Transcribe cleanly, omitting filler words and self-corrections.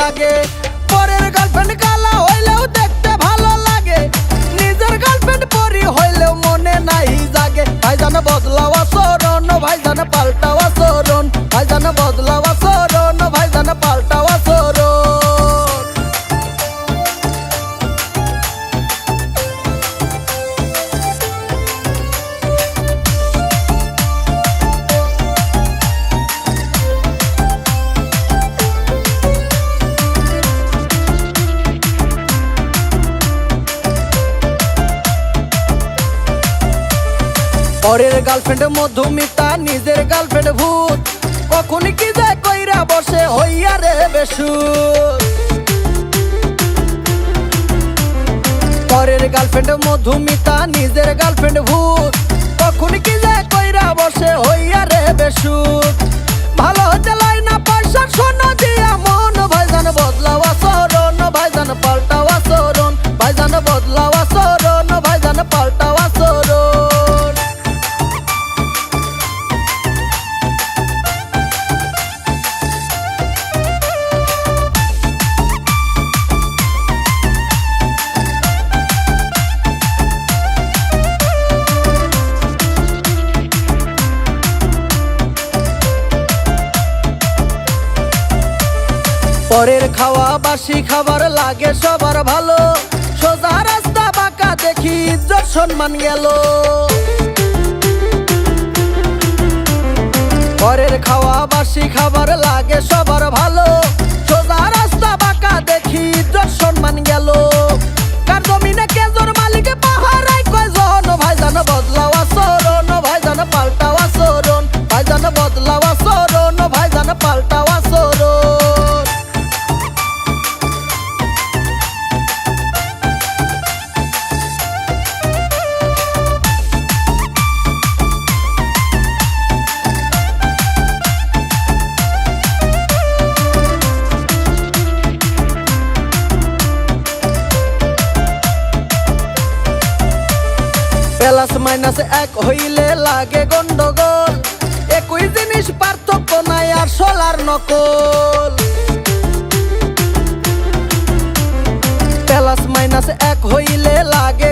জাগে। পরের গার্লফ্রেন্ড কালা হইলেও দেখতে ভালো লাগে, নিজের গার্লফ্রেন্ড পরি হইলেও মনে নাই জাগে। ভাইজান বদলাও আচরণ, ভাইজান পাল্টাও আচরণ, ভাইজান বদলাও আচরণ, ভাইজান পাল্টাও আচরণ। পরের গার্লফ্রেন্ড মধুমিতা, নিজের গার্লফ্রেন্ড ভূত, কখন কি যে কইরা বসে হইয়া রে বেসুর। পরের গার্লফ্রেন্ড মধুমিতা, নিজের গার্লফ্রেন্ড ভূত, কখন কি যে কইরা বসে হইয়া রে বেসুর। ভালো হতে লাই না পয়সা শোনো দিয়া মন, ভাইজান বদলাও আচরণ, ভাইজান পাল্টাও আচরণ, ভাইজান বদলাও আচরণ, ভাইজান পাল্টাও আচরণ। পরের খাওয়া বাসি খাবার লাগে সবার ভালো, সোজা রাস্তা বাঁকা দেখি ইজ্জত সম্মান গেল। পরের খাওয়া বাসি খাবার লাগে সবার ভালো, সোজা রাস্তা বাঁকা দেখি ইজ্জত সম্মান গেল। কার জমিনে কেজোর মালিকে পাহারায় কয়জন, ভাইজান বদলাও আচরণ, ভাইজান পাল্টাও আচরণ, ভাইজান বদলাও আচরণ, ভাইজান পাল্টাও আচরণ। প্লাস মাইনাস এক হইলে লাগে গন্ডগোল, একই জিনিস পার্থক্য নাই আসল আর নকল। প্লাস মাইনাস এক হইলে লাগে